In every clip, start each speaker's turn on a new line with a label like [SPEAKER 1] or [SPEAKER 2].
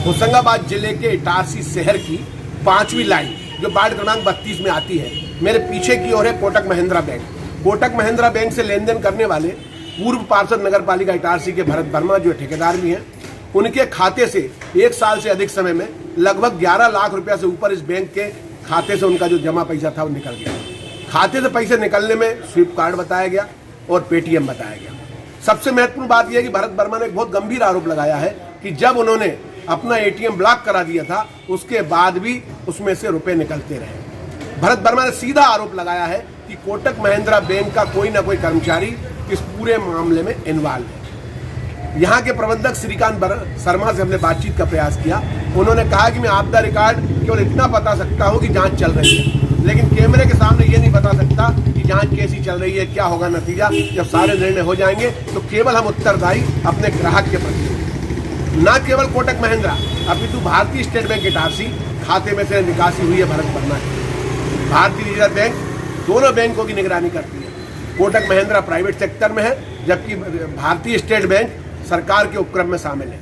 [SPEAKER 1] होशंगाबाद जिले के इटारसी शहर की 5वीं लाइन जो वार्ड क्रमांक 32 में आती है, मेरे पीछे की ओर है कोटक महिंद्रा बैंक। कोटक महिंद्रा बैंक से लेन देन करने वाले पूर्व पार्षद नगर पालिका इटारसी के भरत वर्मा जो ठेकेदार भी हैं, उनके खाते से 1 साल से अधिक समय में लगभग 11 लाख रुपया से ऊपर इस बैंक के खाते से उनका जो जमा पैसा था वो निकल गया। खाते से पैसे निकलने में स्विप कार्ड बताया गया और पेटीएम बताया गया। सबसे महत्वपूर्ण बात यह है कि भरत वर्मा ने एक बहुत गंभीर आरोप लगाया है कि जब उन्होंने अपना एटीएम ब्लॉक करा दिया था उसके बाद भी उसमें से रुपए निकलते रहे। भरत वर्मा ने सीधा आरोप लगाया है कि कोटक महिंद्रा बैंक का कोई ना कोई कर्मचारी इस पूरे मामले में इन्वॉल्व है। यहाँ के प्रबंधक श्रीकांत शर्मा से हमने बातचीत का प्रयास किया। उन्होंने कहा कि मैं आपदा रिकॉर्ड केवल इतना बता सकता हूँ कि जांच चल रही है, लेकिन कैमरे के सामने ये नहीं बता सकता कि जांच कैसी चल रही है, क्या होगा नतीजा। जब सारे निर्णय हो जाएंगे तो केवल हम उत्तरदायी अपने ग्राहक के प्रति, न केवल कोटक महिंद्रा अपितु भारतीय स्टेट बैंक इटारसी खाते में से निकासी हुई है भरत वर्मा की। भारतीय रिजर्व बैंक दोनों बैंकों की निगरानी करती है। कोटक महिंद्रा प्राइवेट सेक्टर में है, जबकि भारतीय स्टेट बैंक सरकार के उपक्रम में शामिल है।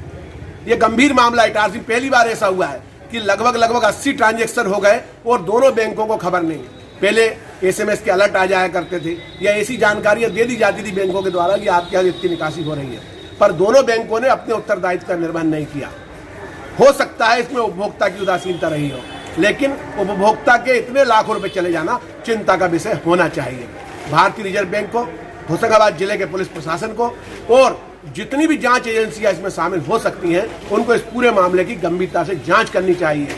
[SPEAKER 1] ये गंभीर मामला इटारसी पहली बार ऐसा हुआ है कि लगभग 80 ट्रांजैक्शन हो गए और दोनों बैंकों को खबर नहीं। पहले एसएमएस के अलर्ट आ जाया करते थे या ऐसी जानकारियां दे दी जाती थी बैंकों के द्वारा कि आपके यहाँ इतनी निकासी हो रही है, पर दोनों बैंकों ने अपने उत्तरदायित्व का निर्वहन नहीं किया। हो सकता है इसमें उपभोक्ता की उदासीनता रही हो, लेकिन उपभोक्ता के इतने लाखों रुपए चले जाना चिंता का विषय होना चाहिए। भारतीय रिजर्व बैंक को, होशंगाबाद जिले के पुलिस प्रशासन को और जितनी भी जांच एजेंसियां इसमें शामिल हो सकती हैं, उनको इस पूरे मामले की गंभीरता से जांच करनी चाहिए।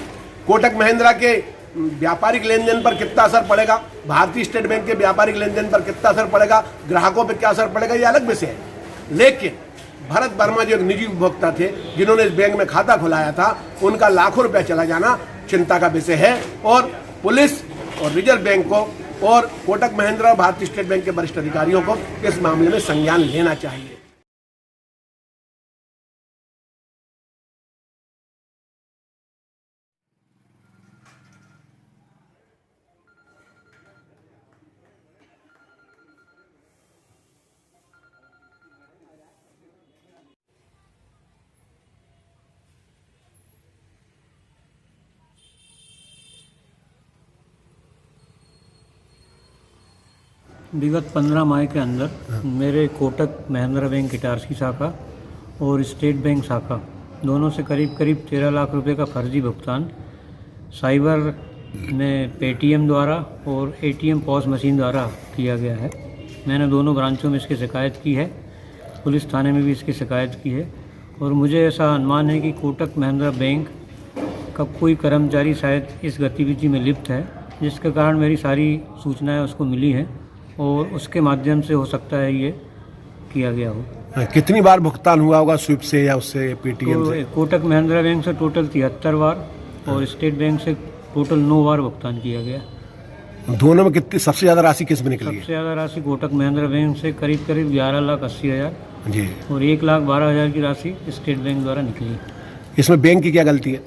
[SPEAKER 1] कोटक महिंद्रा के व्यापारिक लेन देन पर कितना असर पड़ेगा, भारतीय स्टेट बैंक के व्यापारिक लेन देन पर कितना असर पड़ेगा, ग्राहकों पर क्या असर पड़ेगा, ये अलग विषय है। लेकिन भरत वर्मा जो एक निजी उपभोक्ता थे जिन्होंने इस बैंक में खाता खुलाया था, उनका लाखों रुपया चला जाना चिंता का विषय है और पुलिस और रिजर्व बैंक को और कोटक महिंद्रा और भारतीय स्टेट बैंक के वरिष्ठ अधिकारियों को इस मामले में संज्ञान लेना चाहिए।
[SPEAKER 2] विगत 15 माह के अंदर मेरे कोटक महिंद्रा बैंक इटारसी शाखा और स्टेट बैंक शाखा दोनों से करीब 13 लाख रुपए का फर्जी भुगतान साइबर में पेटीएम द्वारा और एटीएम पॉस मशीन द्वारा किया गया है। मैंने दोनों ब्रांचों में इसकी शिकायत की है, पुलिस थाने में भी इसकी शिकायत की है और मुझे ऐसा अनुमान है कि कोटक महिंद्रा बैंक का कोई कर्मचारी शायद इस गतिविधि में लिप्त है, जिसके कारण मेरी सारी सूचनाएं उसको मिली हैं और उसके माध्यम से हो सकता है ये किया गया हो।
[SPEAKER 1] कितनी बार भुगतान हुआ होगा स्विप से या उससे पेटीएम से?
[SPEAKER 2] कोटक महिंद्रा बैंक से टोटल 73 बार और स्टेट बैंक से टोटल 9 बार भुगतान किया गया।
[SPEAKER 1] दोनों में कितनी सबसे ज्यादा राशि किस में निकली?
[SPEAKER 2] सबसे ज़्यादा राशि कोटक महिंद्रा बैंक से करीब 11,80,000
[SPEAKER 1] जी
[SPEAKER 2] और 1,12,000 की राशि स्टेट बैंक द्वारा निकली।
[SPEAKER 1] इसमें बैंक की क्या गलती है?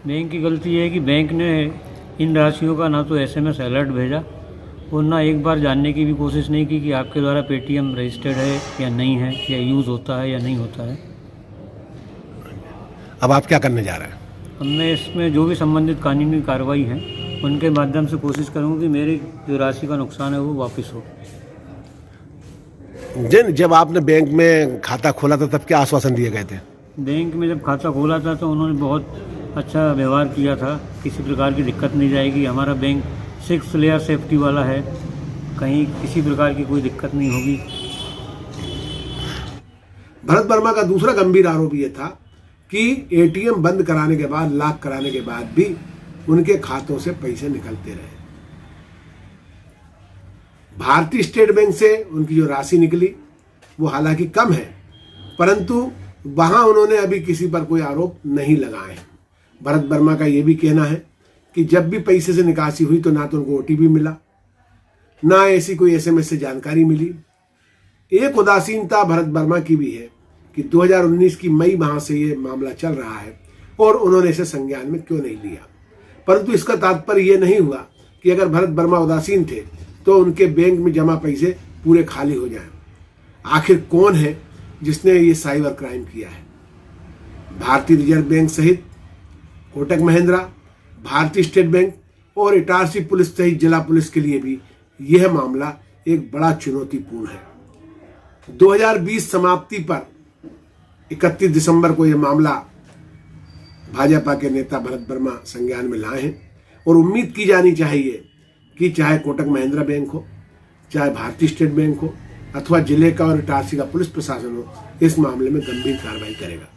[SPEAKER 2] बैंक की गलती है कि बैंक ने इन राशियों का ना तो एसएमएस अलर्ट भेजा और ना एक बार जानने की भी कोशिश नहीं की कि आपके द्वारा पेटीएम रजिस्टर्ड है या नहीं है, या यूज़ होता है या नहीं होता है।
[SPEAKER 1] अब आप क्या करने जा रहे हैं?
[SPEAKER 2] अब मैं इसमें जो भी संबंधित कानूनी कार्रवाई है उनके माध्यम से कोशिश करूँगा कि मेरी जो राशि का नुकसान है वो वापस हो।
[SPEAKER 1] जब आपने बैंक में खाता खोला था तब क्या आश्वासन दिए गए थे?
[SPEAKER 2] बैंक में जब खाता खोला था तो उन्होंने बहुत अच्छा व्यवहार किया था, किसी प्रकार की दिक्कत नहीं जाएगी, हमारा बैंक 6 लेयर सेफ्टी वाला है, कहीं किसी प्रकार की कोई दिक्कत नहीं होगी।
[SPEAKER 1] भरत वर्मा का दूसरा गंभीर आरोप यह था कि एटीएम बंद कराने के बाद, लॉक कराने के बाद भी उनके खातों से पैसे निकलते रहे। भारतीय स्टेट बैंक से उनकी जो राशि निकली वो हालांकि कम है, परंतु वहां उन्होंने अभी किसी पर कोई आरोप नहीं लगाए। भरत वर्मा का यह भी कहना है कि जब भी पैसे से निकासी हुई तो ना तो उनको ओटीपी मिला, ना ऐसी कोई एसएमएस से जानकारी मिली। एक उदासीनता भरत वर्मा की भी है कि 2019 की मई माह से ये मामला चल रहा है और उन्होंने इसे संज्ञान में क्यों नहीं लिया। परंतु इसका तात्पर्य यह नहीं हुआ कि अगर भरत वर्मा उदासीन थे तो उनके बैंक में जमा पैसे पूरे खाली हो जाएं। आखिर कौन है जिसने ये साइबर क्राइम किया है? भारतीय रिजर्व बैंक सहित कोटक महिंद्रा, भारतीय स्टेट बैंक और इटारसी पुलिस सहित जिला पुलिस के लिए भी यह मामला एक बड़ा चुनौतीपूर्ण है। 2020 समाप्ति पर 31 दिसंबर को यह मामला भाजपा के नेता भरत वर्मा संज्ञान में लाए हैं और उम्मीद की जानी चाहिए कि चाहे कोटक महिंद्रा बैंक हो, चाहे भारतीय स्टेट बैंक हो अथवा जिले का और इटारसी का पुलिस प्रशासन हो, इस मामले में गंभीर कार्रवाई करेगा।